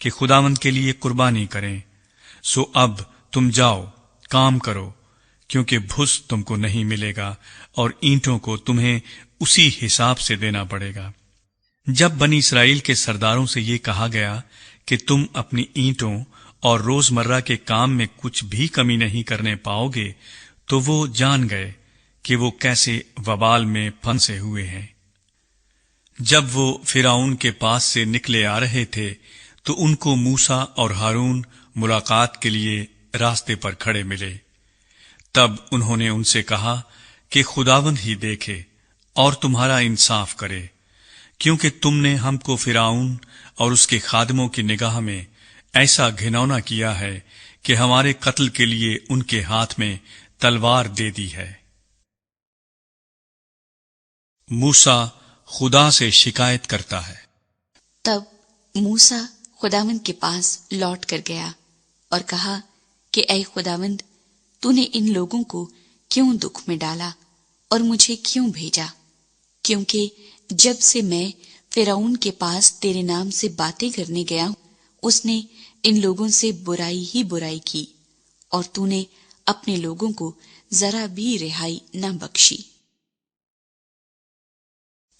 کہ خداوند کے لیے قربانی کریں۔ سو اب تم جاؤ، کام کرو، کیونکہ بھس تم کو نہیں ملے گا اور اینٹوں کو تمہیں اسی حساب سے دینا پڑے گا۔ جب بنی اسرائیل کے سرداروں سے یہ کہا گیا کہ تم اپنی اینٹوں اور روزمرہ کے کام میں کچھ بھی کمی نہیں کرنے پاؤ گے، تو وہ جان گئے کہ وہ کیسے وبال میں پھنسے ہوئے ہیں۔ جب وہ فرعون کے پاس سے نکلے آ رہے تھے تو ان کو موسیٰ اور ہارون ملاقات کے لیے راستے پر کھڑے ملے۔ تب انہوں نے ان سے کہا کہ خداوند ہی دیکھے اور تمہارا انصاف کرے، کیونکہ تم نے ہم کو فرعون اور اس کے خادموں کی نگاہ میں ایسا گھنونا کیا ہے کہ ہمارے قتل کے لیے ان کے ہاتھ میں تلوار دے دی ہے۔ موسیٰ خدا سے شکایت کرتا ہے۔ تب موسیٰ خداوند کے پاس لوٹ کر گیا اور کہا کہ اے خداوند، تو نے ان لوگوں کو کیوں دکھ میں ڈالا اور مجھے کیوں بھیجا؟ کیونکہ جب سے میں فرعون کے پاس تیرے نام سے باتیں کرنے گیا ہوں، اس نے ان لوگوں سے برائی ہی برائی کی، اور تو نے اپنے لوگوں کو ذرا بھی رہائی نہ بخشی۔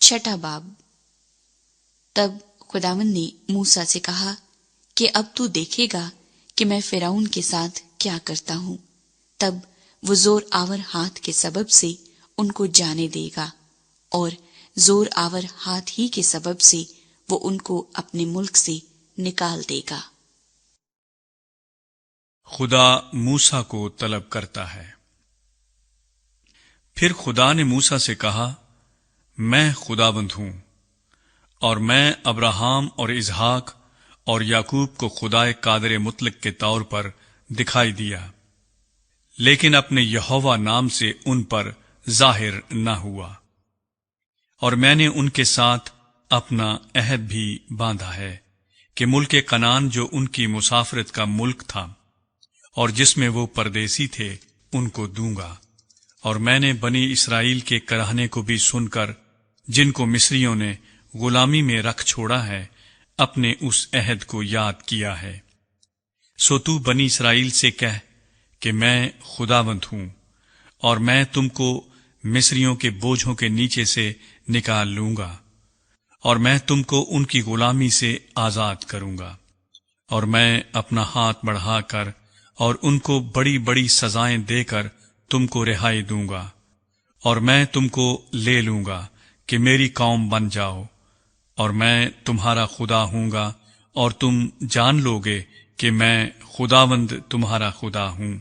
6 باب۔ تب خداوند نے موسیٰ سے کہا کہ اب تو دیکھے گا کہ میں فرعون کے ساتھ کیا کرتا ہوں۔ تب وہ زور آور ہاتھ کے سبب سے ان کو جانے دے گا، اور زور آور ہاتھ ہی کے سبب سے وہ ان کو اپنے ملک سے نکال دے گا۔ خدا موسیٰ کو طلب کرتا ہے۔ پھر خدا نے موسیٰ سے کہا، میں خداوند ہوں، اور میں ابراہیم اور اسحاق اور یعقوب کو خدائے قادر مطلق کے طور پر دکھائی دیا، لیکن اپنے یہوہ نام سے ان پر ظاہر نہ ہوا، اور میں نے ان کے ساتھ اپنا عہد بھی باندھا ہے کہ ملک کنعان جو ان کی مسافرت کا ملک تھا اور جس میں وہ پردیسی تھے ان کو دوں گا، اور میں نے بنی اسرائیل کے کراہنے کو بھی سن کر، جن کو مصریوں نے غلامی میں رکھ چھوڑا ہے، اپنے اس عہد کو یاد کیا ہے۔ سو تو بنی اسرائیل سے کہہ کہ میں خداوند ہوں، اور میں تم کو مصریوں کے بوجھوں کے نیچے سے نکال لوں گا، اور میں تم کو ان کی غلامی سے آزاد کروں گا، اور میں اپنا ہاتھ بڑھا کر اور ان کو بڑی بڑی سزائیں دے کر تم کو رہائی دوں گا، اور میں تم کو لے لوں گا کہ میری قوم بن جاؤ، اور میں تمہارا خدا ہوں گا، اور تم جان لو گے کہ میں خداوند تمہارا خدا ہوں،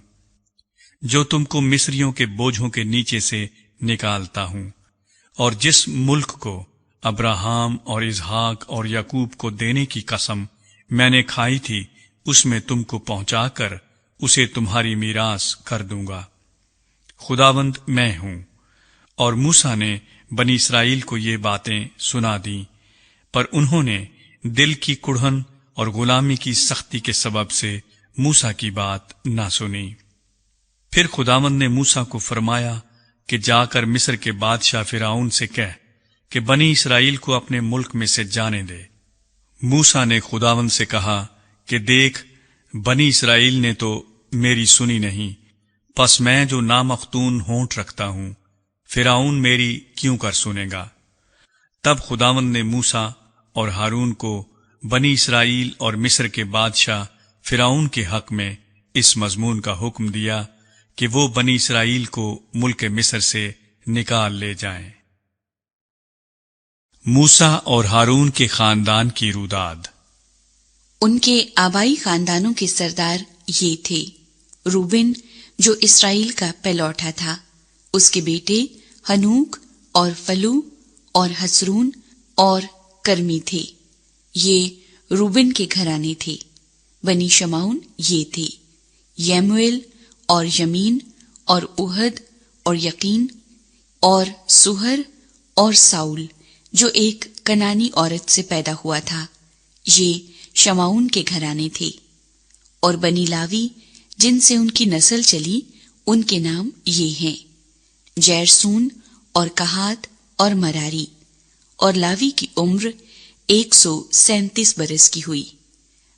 جو تم کو مصریوں کے بوجھوں کے نیچے سے نکالتا ہوں، اور جس ملک کو ابراہیم اور اسحاق اور یعقوب کو دینے کی قسم میں نے کھائی تھی، اس میں تم کو پہنچا کر اسے تمہاری میراث کر دوں گا۔ خداوند میں ہوں۔ اور موسیٰ نے بنی اسرائیل کو یہ باتیں سنا دیں، پر انہوں نے دل کی کڑھن اور غلامی کی سختی کے سبب سے موسیٰ کی بات نہ سنی۔ پھر خداوند نے موسیٰ کو فرمایا کہ جا کر مصر کے بادشاہ فرعون سے کہہ کہ بنی اسرائیل کو اپنے ملک میں سے جانے دے۔ موسیٰ نے خداوند سے کہا کہ دیکھ، بنی اسرائیل نے تو میری سنی نہیں، پس میں جو نامختون ہونٹ رکھتا ہوں، فرعون میری کیوں کر سنے گا؟ تب خداوند نے موسیٰ اور ہارون کو بنی اسرائیل اور مصر کے بادشاہ فرعون کے حق میں اس مضمون کا حکم دیا کہ وہ بنی اسرائیل کو ملک مصر سے نکال لے جائیں۔ موسیٰ اور ہارون کے خاندان کی روداد۔ ان کے آبائی خاندانوں کے سردار یہ تھے: روبن جو اسرائیل کا پہلوٹا تھا، اس کے بیٹے ہنوک اور فلو اور حسرون اور کرمی تھے، یہ روبن کے گھرانے تھے۔ بنی شمعون یہ تھے: یمویل اور یمین اور احد اور یقین اور سہر اور ساؤل جو ایک کنانی عورت سے پیدا ہوا تھا، یہ شمعون کے گھرانے تھے۔ اور بنی لاوی جن سے ان کی نسل چلی، ان کے نام یہ ہیں: جیرسون اور کہات اور مراری۔ اور لاوی کی عمر 137 برس کی ہوئی۔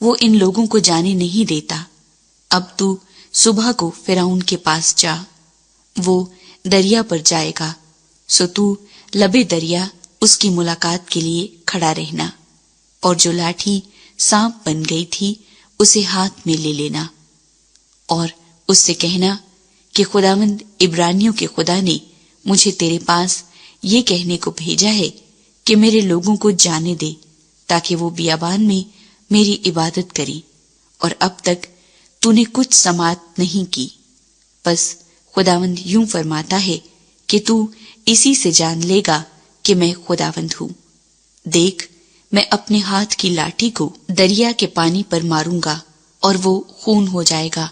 وہ ان لوگوں کو جانے نہیں دیتا۔ اب تو صبح کو فرعون کے پاس جا، وہ دریا پر جائے گا، سو تو لبے دریا اس کی ملاقات کے لیے کھڑا رہنا، اور جو لاٹھی سانپ بن گئی تھی اسے ہاتھ میں لے لینا، اور اس سے کہنا کہ خداوند عبرانیوں کے خدا نے مجھے تیرے پاس یہ کہنے کو بھیجا ہے کہ میرے لوگوں کو جانے دے تاکہ وہ بیابان میں میری عبادت کریں، اور اب تک تو نے کچھ سماعت نہیں کی۔ بس خداوند یوں فرماتا ہے کہ تو اسی سے جان لے گا کہ میں خداوند ہوں۔ دیکھ، میں اپنے ہاتھ کی لاٹھی کو دریا کے پانی پر ماروں گا اور وہ خون ہو جائے گا،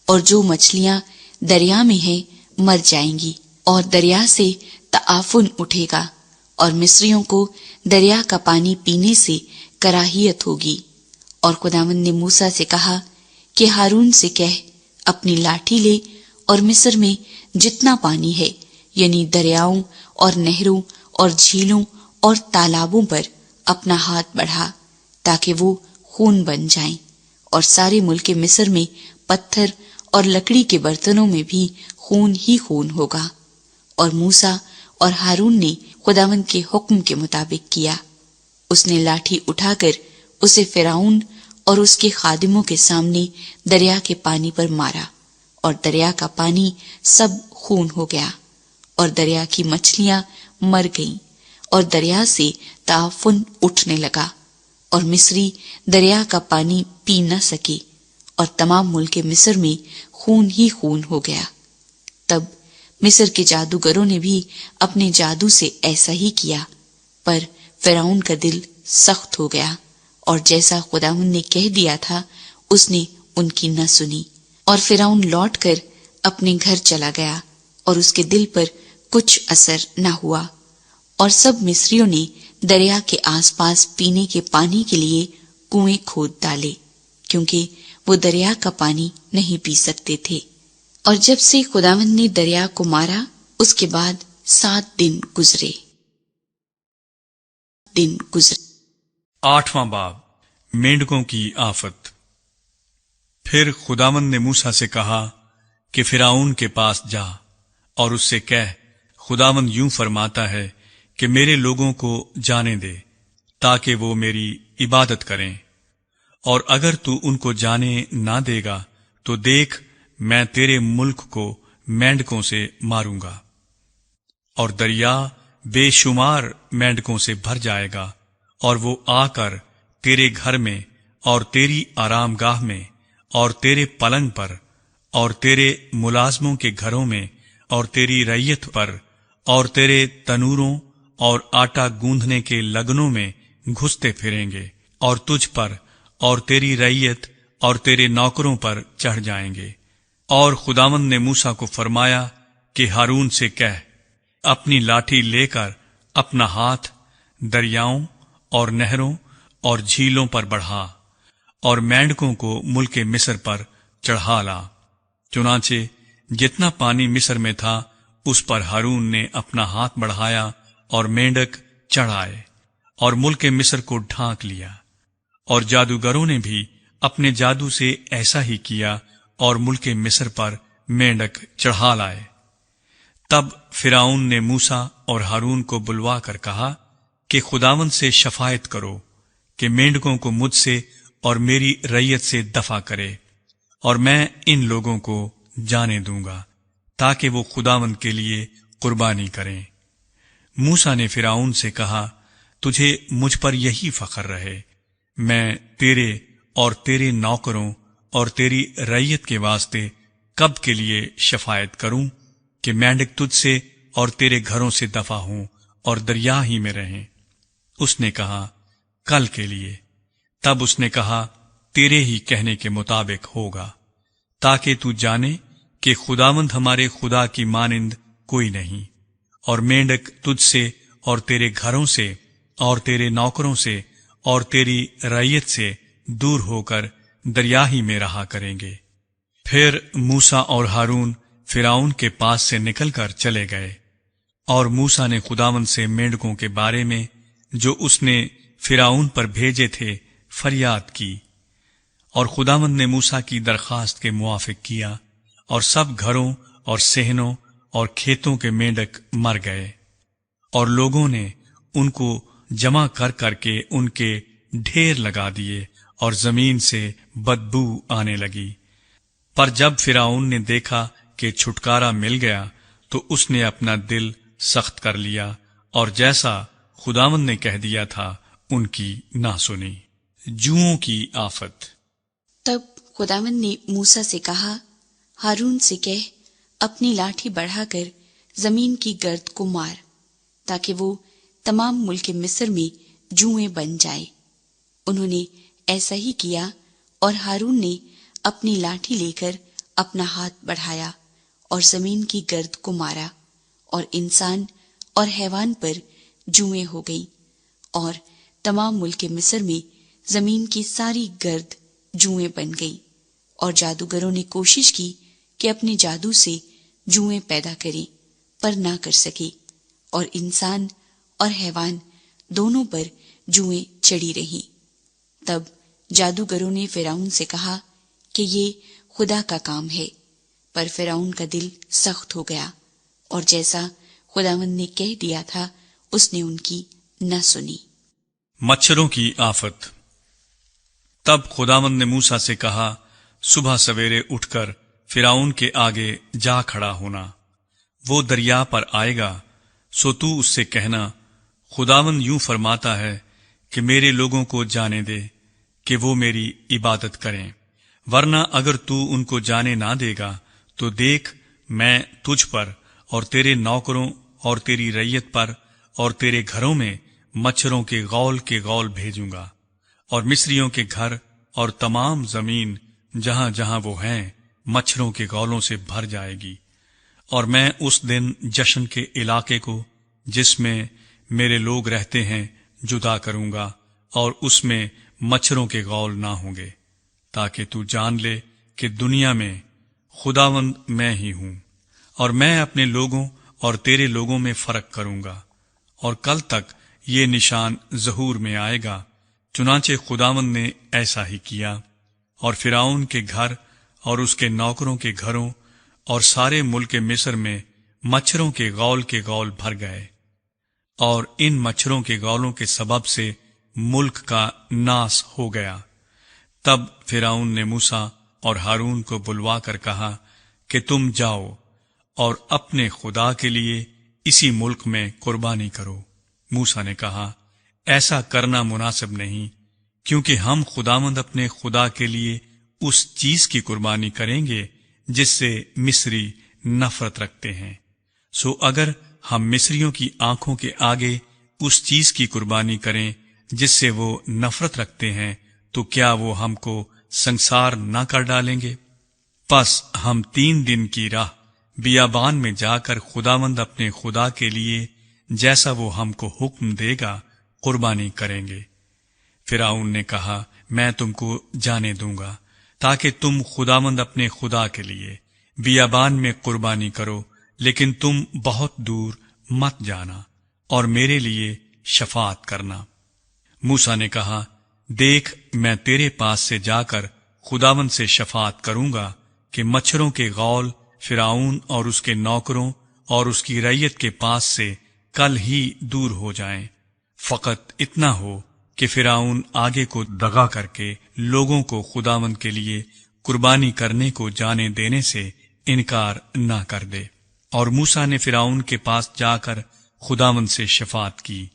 اور جو مچھلیاں دریا میں ہیں مر جائیں گی، اور دریا سے تعفن اٹھے گا، اور مصریوں کو دریا کا پانی پینے سے کراہیت ہوگی۔ اور خداوند نے موسیٰ سے کہا کہ ہارون سے کہہ اپنی لاٹھی لے اور مصر میں جتنا پانی ہے، یعنی دریاؤں اور نہروں اور جھیلوں اور تالابوں پر اپنا ہاتھ بڑھا تاکہ وہ خون بن جائیں، اور سارے ملک مصر میں پتھر اور لکڑی کے برتنوں میں بھی خون ہی خون ہوگا۔ اور موسیٰ اور ہارون نے خداوند کے حکم کے مطابق کیا۔ اس نے لاٹھی اٹھا کر اسے فرعون اور اس کے خادموں کے سامنے دریا کے پانی پر مارا، اور دریا کا پانی سب خون ہو گیا، اور دریا کی مچھلیاں مر گئیں، اور دریا سے تعفن اٹھنے لگا، اور مصری دریا کا پانی پی نہ سکے، اور تمام ملک مصر میں خون ہی خون ہو گیا۔ تب مصر کے جادوگروں نے بھی اپنے جادو سے ایسا ہی کیا، پر فرعون کا دل سخت ہو گیا، اور جیسا خداوند نے کہہ دیا تھا اس نے ان کی نہ سنی، اور فرعون لوٹ کر اپنے گھر چلا گیا، اور اس کے دل پر کچھ اثر نہ ہوا۔ اور سب مصریوں نے دریا کے آس پاس پینے کے پانی کے لیے کنویں کھود ڈالے، کیونکہ وہ دریا کا پانی نہیں پی سکتے تھے۔ اور جب سے خداوند نے دریا کو مارا اس کے بعد 7 دن گزرے۔ 8واں باب، مینڈکوں کی آفت۔ پھر خداوند نے موسیٰ سے کہا کہ فرعون کے پاس جا اور اس سے کہہ، خداوند یوں فرماتا ہے کہ میرے لوگوں کو جانے دے تاکہ وہ میری عبادت کریں، اور اگر تو ان کو جانے نہ دے گا تو دیکھ، میں تیرے ملک کو مینڈکوں سے ماروں گا، اور دریا بے شمار مینڈکوں سے بھر جائے گا، اور وہ آ کر تیرے گھر میں اور تیری آرام گاہ میں اور تیرے پلنگ پر اور تیرے ملازموں کے گھروں میں اور تیری رعیت پر اور تیرے تنوروں اور آٹا گوندھنے کے لگنوں میں گھستے پھریں گے، اور تجھ پر اور تیری رعیت اور تیرے نوکروں پر چڑھ جائیں گے۔ اور خداوند نے موسیٰ کو فرمایا کہ ہارون سے کہہ، اپنی لاٹھی لے کر اپنا ہاتھ دریاؤں اور نہروں اور جھیلوں پر بڑھا، اور مینڈکوں کو ملک مصر پر چڑھا لا۔ چنانچہ جتنا پانی مصر میں تھا اس پر ہارون نے اپنا ہاتھ بڑھایا، اور مینڈک چڑھ آئے اور ملک مصر کو ڈھانک لیا۔ اور جادوگروں نے بھی اپنے جادو سے ایسا ہی کیا، اور ملک مصر پر مینڈک چڑھا لائے۔ تب فرعون نے موسیٰ اور ہارون کو بلوا کر کہا کہ خداوند سے شفاعت کرو کہ مینڈکوں کو مجھ سے اور میری رعیت سے دفع کرے، اور میں ان لوگوں کو جانے دوں گا تاکہ وہ خداوند کے لیے قربانی کریں۔ موسیٰ نے فرعون سے کہا، تجھے مجھ پر یہی فخر رہے، میں تیرے اور تیرے نوکروں اور تیری رعیت کے واسطے کب کے لیے شفاعت کروں کہ مینڈک تجھ سے اور تیرے گھروں سے دفع ہوں اور دریا ہی میں رہیں؟ اس نے کہا، کل کے لیے۔ تب اس نے کہا، تیرے ہی کہنے کے مطابق ہوگا، تاکہ تو جانے کہ خداوند ہمارے خدا کی مانند کوئی نہیں، اور مینڈک تجھ سے اور تیرے گھروں سے اور تیرے نوکروں سے اور تیری رعیت سے دور ہو کر دریا ہی میں رہا کریں گے۔ پھر موسیٰ اور ہارون فرعون کے پاس سے نکل کر چلے گئے، اور موسیٰ نے خداوند سے مینڈکوں کے بارے میں جو اس نے فرعون پر بھیجے تھے فریاد کی، اور خداوند نے موسیٰ کی درخواست کے موافق کیا، اور سب گھروں اور صحنوں اور کھیتوں کے مینڈک مر گئے، اور لوگوں نے ان کو جمع کر کر کے ان کے ڈھیر لگا دیے، اور زمین سے بدبو آنے لگی۔ پر جب فرعون نے دیکھا کہ چھٹکارا مل گیا تو اس نے اپنا دل سخت کر لیا، اور جیسا خداوند نے کہہ دیا تھا ان کی نہ سنی۔ جوؤں کی آفت۔ تب خداوند نے موسیٰ سے کہا، ہارون سے کہہ اپنی لاٹھی بڑھا کر زمین کی گرد کو مار، تاکہ وہ تمام ملک مصر میں جوئیں بن جائے۔ انہوں نے ایسا ہی کیا، اور ہارون نے اپنی لاٹھی لے کر اپنا ہاتھ بڑھایا اور زمین کی گرد کو مارا، اور انسان اور حیوان پر جوئیں ہو گئیں، اور تمام ملک مصر میں زمین کی ساری گرد جوئیں بن گئی۔ اور جادوگروں نے کوشش کی کہ اپنے جادو سے جوئیں پیدا کریں، پر نہ کر سکے، اور انسان اور حیوان دونوں پر جوئیں چڑھی رہیں۔ تب جادوگروں نے فرعون سے کہا کہ یہ خدا کا کام ہے، پر فرعون کا دل سخت ہو گیا، اور جیسا خداوند نے کہہ دیا تھا اس نے ان کی نہ سنی۔ مچھروں کی آفت۔ تب خداوند نے موسیٰ سے کہا، صبح سویرے اٹھ کر فرعون کے آگے جا کھڑا ہونا، وہ دریا پر آئے گا، سو تو اس سے کہنا، خداوند یوں فرماتا ہے کہ میرے لوگوں کو جانے دے کہ وہ میری عبادت کریں، ورنہ اگر تو ان کو جانے نہ دے گا تو دیکھ، میں تجھ پر اور تیرے نوکروں اور تیری رعیت پر اور تیرے گھروں میں مچھروں کے غول بھیجوں گا، اور مصریوں کے گھر اور تمام زمین جہاں جہاں وہ ہیں مچھروں کے غولوں سے بھر جائے گی۔ اور میں اس دن جشن کے علاقے کو جس میں میرے لوگ رہتے ہیں جدا کروں گا، اور اس میں مچھروں کے غول نہ ہوں گے، تاکہ تو جان لے کہ دنیا میں خداوند میں ہی ہوں، اور میں اپنے لوگوں اور تیرے لوگوں میں فرق کروں گا۔ اور کل تک یہ نشان ظہور میں آئے گا۔ چنانچہ خداوند نے ایسا ہی کیا، اور فرعون کے گھر اور اس کے نوکروں کے گھروں اور سارے ملک مصر میں مچھروں کے غول بھر گئے، اور ان مچھروں کے غولوں کے سبب سے ملک کا ناس ہو گیا۔ تب فرعون نے موسیٰ اور ہارون کو بلوا کر کہا کہ تم جاؤ اور اپنے خدا کے لیے اسی ملک میں قربانی کرو۔ موسیٰ نے کہا، ایسا کرنا مناسب نہیں، کیونکہ ہم خداوند اپنے خدا کے لیے اس چیز کی قربانی کریں گے جس سے مصری نفرت رکھتے ہیں۔ سو اگر ہم مصریوں کی آنکھوں کے آگے اس چیز کی قربانی کریں جس سے وہ نفرت رکھتے ہیں، تو کیا وہ ہم کو سنسار نہ کر ڈالیں گے؟ پس ہم 3 دن کی راہ بیابان میں جا کر خداوند اپنے خدا کے لیے جیسا وہ ہم کو حکم دے گا قربانی کریں گے۔ فرعون نے کہا، میں تم کو جانے دوں گا تاکہ تم خداوند اپنے خدا کے لیے بیابان میں قربانی کرو، لیکن تم بہت دور مت جانا اور میرے لیے شفاعت کرنا۔ موسیٰ نے کہا، دیکھ، میں تیرے پاس سے جا کر خداوند سے شفاعت کروں گا کہ مچھروں کے غول فرعون اور اس کے نوکروں اور اس کی رعیت کے پاس سے کل ہی دور ہو جائیں، فقط اتنا ہو کہ فرعون آگے کو دغا کر کے لوگوں کو خداوند کے لیے قربانی کرنے کو جانے دینے سے انکار نہ کر دے۔ اور موسیٰ نے فرعون کے پاس جا کر خداوند سے شفاعت کی۔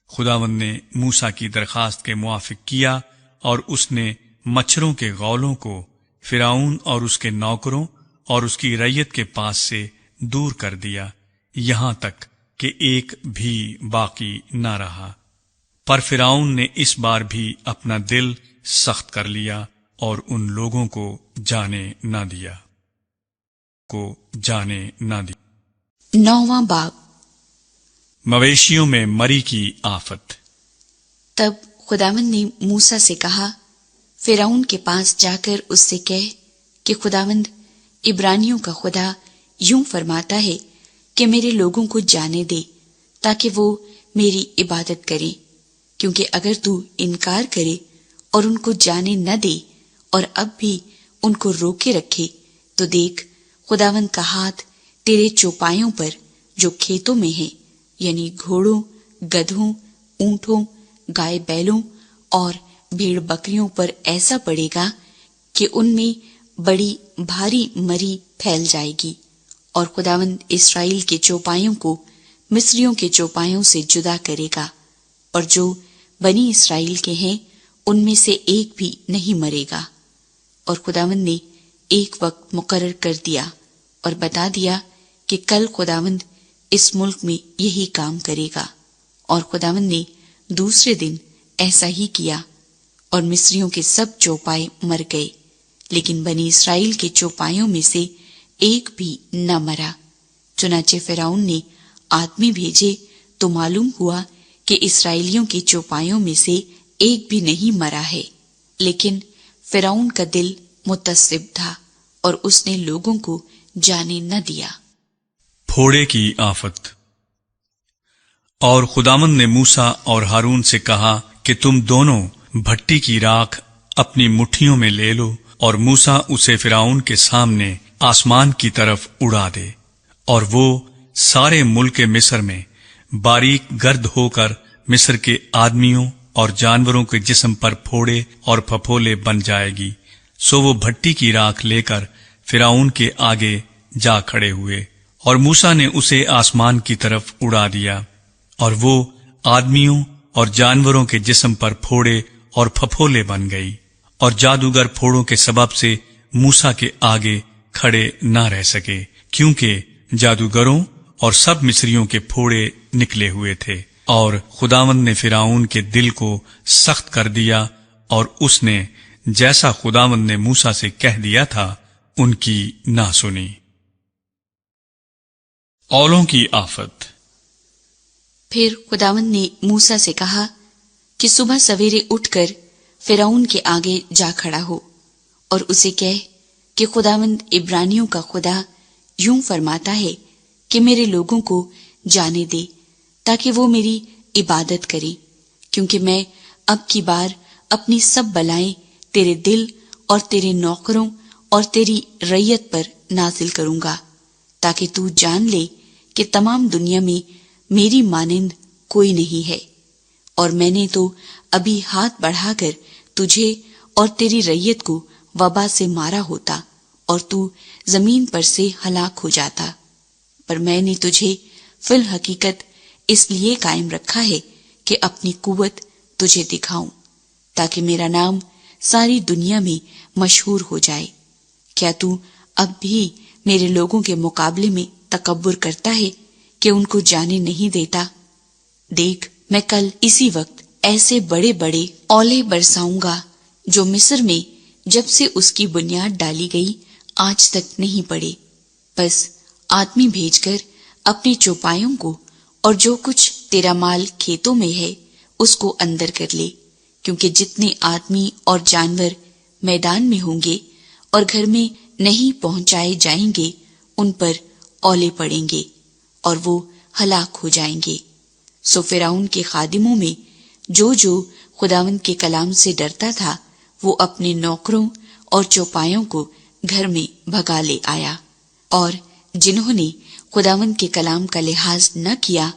خداوند نے موسیٰ کی درخواست کے موافق کیا، اور اس نے مچھروں کے غولوں کو فرعون اور اس کے نوکروں اور اس کی رعیت کے پاس سے دور کر دیا، یہاں تک کہ ایک بھی باقی نہ رہا۔ پر فرعون نے اس بار بھی اپنا دل سخت کر لیا اور ان لوگوں کو جانے نہ دیا۔ 9واں باب۔ مویشیوں میں مری کی آفت۔ تب خداوند نے موسیٰ سے کہا، فرعون کے پاس جا کر اس سے کہہ کہ خداوند عبرانیوں کا خدا یوں فرماتا ہے کہ میرے لوگوں کو جانے دے تاکہ وہ میری عبادت کریں، کیونکہ اگر تو انکار کرے اور ان کو جانے نہ دے اور اب بھی ان کو روکے رکھے تو دیکھ خداوند کا ہاتھ تیرے چوپایوں پر جو کھیتوں میں ہیں، یعنی گھوڑوں، گدھوں، اونٹوں، گائے بیلوں اور بھیڑ بکریوں پر ایسا پڑے گا کہ ان میں بڑی بھاری مری پھیل جائے گی، اور خداوند اسرائیل کے چوپایوں کو مصریوں کے چوپایوں سے جدا کرے گا، اور جو بنی اسرائیل کے ہیں ان میں سے ایک بھی نہیں مرے گا۔ اور خداوند نے ایک وقت مقرر کر دیا اور بتا دیا کہ کل خداوند اس ملک میں یہی کام کرے گا، اور خداوند نے دوسرے دن ایسا ہی کیا، اور مصریوں کے سب چوپائے مر گئے، لیکن بنی اسرائیل کے چوپایوں میں سے ایک بھی نہ مرا۔ چنانچہ فرعون نے آدمی بھیجے تو معلوم ہوا کہ اسرائیلیوں کے چوپایوں میں سے ایک بھی نہیں مرا ہے، لیکن فرعون کا دل متعصب تھا اور اس نے لوگوں کو جانے نہ دیا۔ پھوڑے کی آفت۔ اور خداوند نے موسیٰ اور ہارون سے کہا کہ تم دونوں بھٹی کی راکھ اپنی مٹھیوں میں لے لو، اور موسیٰ اسے فرعون کے سامنے آسمان کی طرف اڑا دے، اور وہ سارے ملک مصر میں باریک گرد ہو کر مصر کے آدمیوں اور جانوروں کے جسم پر پھوڑے اور پھپھولے بن جائے گی۔ سو وہ بھٹی کی راکھ لے کر فرعون کے آگے جا کھڑے ہوئے، اور موسیٰ نے اسے آسمان کی طرف اڑا دیا، اور وہ آدمیوں اور جانوروں کے جسم پر پھوڑے اور پھپھولے بن گئی، اور جادوگر پھوڑوں کے سبب سے موسیٰ کے آگے کھڑے نہ رہ سکے، کیونکہ جادوگروں اور سب مصریوں کے پھوڑے نکلے ہوئے تھے۔ اور خداوند نے فرعون کے دل کو سخت کر دیا، اور اس نے جیسا خداوند نے موسیٰ سے کہہ دیا تھا ان کی نہ سنی۔ اولوں کی آفت۔ پھر خداوند نے موسیٰ سے کہا کہ صبح سویرے اٹھ کر فرعون کے آگے جا کھڑا ہو، اور اسے کہہ کہ خداوند عبرانیوں کا خدا یوں فرماتا ہے کہ میرے لوگوں کو جانے دے تاکہ وہ میری عبادت کریں، کیونکہ میں اب کی بار اپنی سب بلائیں تیرے دل اور تیرے نوکروں اور تیری رعیت پر نازل کروں گا، تاکہ تو جان لے کہ تمام دنیا میں میری مانند کوئی نہیں ہے، اور میں نے تو ابھی ہاتھ بڑھا کر تجھے اور تیری رعیت کو وبا سے مارا ہوتا اور تو زمین پر سے ہلاک ہو جاتا، پر میں نے تجھے فی الحقیقت اس لیے قائم رکھا ہے کہ اپنی قوت تجھے دکھاؤں، تاکہ میرا نام ساری دنیا میں مشہور ہو جائے۔ کیا تو اب بھی میرے لوگوں کے مقابلے میں تکبر کرتا ہے کہ ان کو جانے نہیں دیتا؟ دیکھ، میں کل اسی وقت ایسے بڑے بڑے اولے برساؤں گا جو مصر میں جب سے اس کی بنیاد ڈالی گئی آج تک نہیں پڑے۔ بس آدمی بھیج کر اپنے چوپایوں کو اور جو کچھ تیرا مال کھیتوں میں ہے اس کو اندر کر لے، کیونکہ جتنے آدمی اور جانور میدان میں ہوں گے اور گھر میں نہیں پہنچائے جائیں گے ان پر اولے پڑیں گے اور وہ ہلاک ہو جائیں گے۔ سو فرعون کے خادموں میں جو خداوند کے کلام سے ڈرتا تھا وہ اپنے نوکروں اور چوپایوں کو گھر میں بھگا لے آیا، اور جنہوں نے خداوند کے کلام کا لحاظ نہ کیا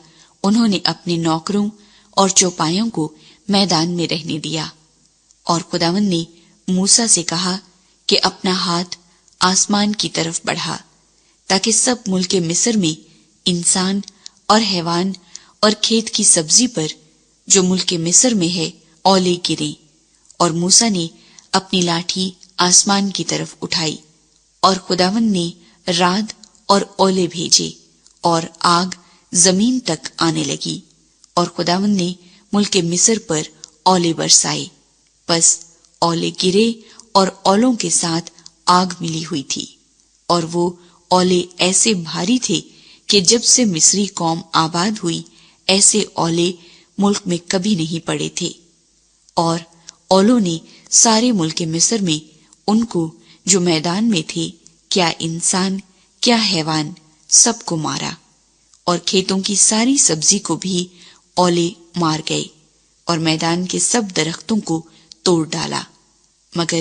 انہوں نے اپنے نوکروں اور چوپایوں کو میدان میں رہنے دیا۔ اور خداوند نے موسیٰ سے کہا کہ اپنا ہاتھ آسمان کی طرف بڑھا تاکہ سب ملک مصر میں انسان اور حیوان اور کھیت کی سبزی پر جو ملک مصر میں ہے اولے گریں۔ اور موسیٰ نے اپنی لاٹھی آسمان کی طرف اٹھائی، اور خداوند نے رعد اور اولے بھیجے، اور آگ زمین تک آنے لگی، اور خداوند نے ملک مصر پر اولے برسائے۔ بس اولے گرے اور اولوں کے ساتھ آگ ملی ہوئی تھی، اور وہ اولے ایسے بھاری تھے کہ جب سے مصری قوم آباد ہوئی ایسے اولے ملک میں کبھی نہیں پڑے تھے۔ اور اولوں نے سارے ملک مصر میں ان کو جو میدان میں تھے، کیا انسان کیا حیوان، سب کو مارا، اور کھیتوں کی ساری سبزی کو بھی اولے مار گئے، اور میدان کے سب درختوں کو توڑ ڈالا، مگر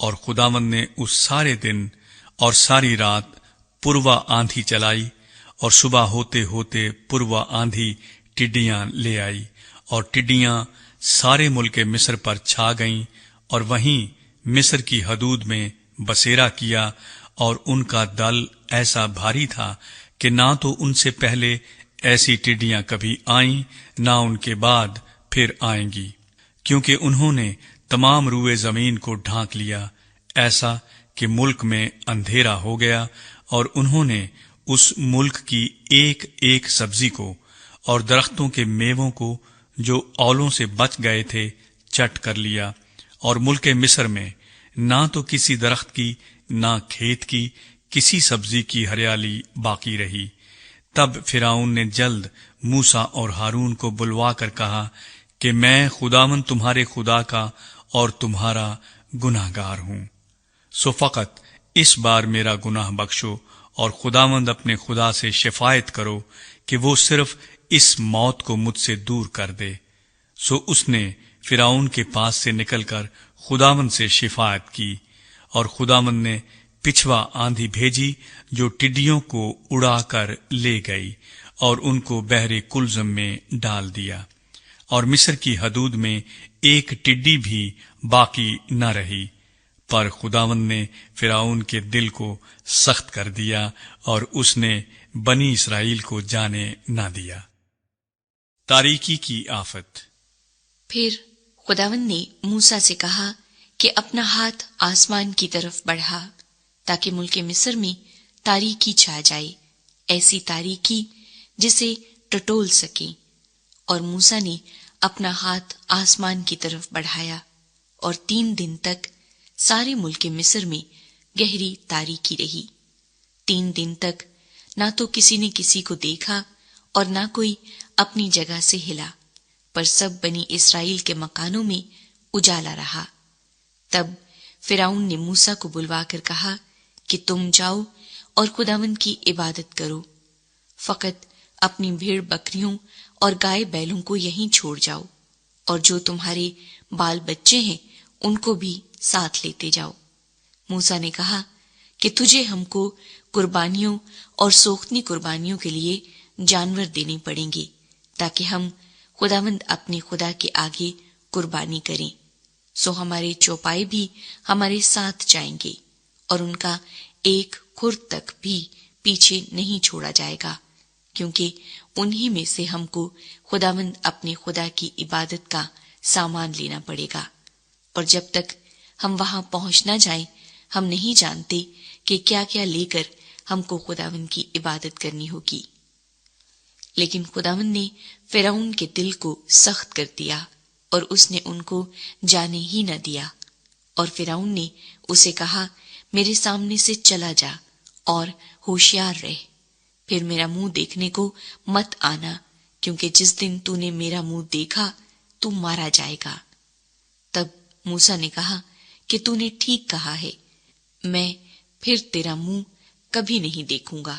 اور خداوند نے اس سارے دن اور ساری رات پروا آندھی چلائی، اور صبح ہوتے ہوتے پروا آندھی ٹڈیاں لے آئی، اور ٹڈیاں سارے ملک مصر پر چھا گئیں، اور وہیں مصر کی حدود میں بسیرا کیا، اور ان کا دل ایسا بھاری تھا کہ نہ تو ان سے پہلے ایسی ٹڈیاں کبھی آئیں، نہ ان کے بعد پھر آئیں گی، کیونکہ انہوں نے تمام روئے زمین کو ڈھانک لیا، ایسا کہ ملک میں اندھیرا ہو گیا، اور انہوں نے اس ملک کی ایک ایک سبزی کو اور درختوں کے میووں کو جو اولوں سے بچ گئے تھے چٹ کر لیا، اور ملک مصر میں نہ تو کسی درخت کی نہ کھیت کی کسی سبزی کی ہریالی باقی رہی۔ تب فرعون نے جلد موسیٰ اور ہارون کو بلوا کر کہا کہ میں خداوند تمہارے خدا کا اور تمہارا گناہ گار ہوں، سو فقط اس بار میرا گناہ بخشو، اور خداوند اپنے خدا سے شفاعت کرو کہ وہ صرف اس موت کو مجھ سے دور کر دے۔ سو اس نے فرعون کے پاس سے نکل کر خداوند سے شفاعت کی، اور خداوند نے پچھوا آندھی بھیجی جو ٹڈیوں کو اڑا کر لے گئی اور ان کو بحر کلزم میں ڈال دیا، اور مصر کی حدود میں ایک ٹڈی بھی باقی نہ رہی۔ پر خداوند نے فرعون کے دل کو سخت کر دیا، اور اس نے بنی اسرائیل کو جانے نہ دیا۔ تاریکی کی آفت۔ پھر خداوند نے موسیٰ سے کہا کہ اپنا ہاتھ آسمان کی طرف بڑھا تاکہ ملک مصر میں تاریکی چھا جائے، ایسی تاریکی جسے ٹٹول سکے۔ اور موسیٰ نے اپنا ہاتھ آسمان کی طرف بڑھایا، اور 3 دن تک سارے ملک مصر میں گہری تاریکی رہی۔ 3 دن تک نہ تو کسی نے کسی کو دیکھا اور نہ کوئی اپنی جگہ سے ہلا، پر سب بنی اسرائیل کے مکانوں میں اجالا رہا۔ تب فرعون نے موسیٰ کو بلوا کر کہا کہ تم جاؤ اور خداوند کی عبادت کرو، فقط اپنی بھیڑ بکریوں اور گائے بیلوں کو یہیں چھوڑ جاؤ، اور جو تمہارے بال بچے ہیں ان کو بھی ساتھ لیتے جاؤ۔ موسیٰ نے کہا کہ تجھے ہم کو قربانیوں اور سوختنی قربانیوں کے لیے جانور دینے پڑیں گے، تاکہ ہم خداوند اپنے خدا کے آگے قربانی کریں۔ سو ہمارے چوپائے بھی ہمارے ساتھ جائیں گے، اور ان کا ایک خر تک بھی پیچھے نہیں چھوڑا جائے گا، کیونکہ انہی میں سے ہم کو خداوند اپنے خدا کی عبادت کا سامان لینا پڑے گا، اور جب تک ہم وہاں پہنچ نہ جائیں ہم نہیں جانتے کہ کیا کیا لے کر ہم کو خداوند کی عبادت کرنی ہوگی۔ لیکن خداوند نے فرعون کے دل کو سخت کر دیا، اور اس نے ان کو جانے ہی نہ دیا۔ اور فرعون نے اسے کہا میرے سامنے سے چلا جا اور ہوشیار رہ، پھر میرا منہ دیکھنے کو مت آنا، کیونکہ جس دن تو نے میرا منہ دیکھا تو مارا جائے گا۔ تب موسیٰ نے کہا کہ تو نے ٹھیک کہا ہے، میں پھر تیرا منہ کبھی نہیں دیکھوں گا۔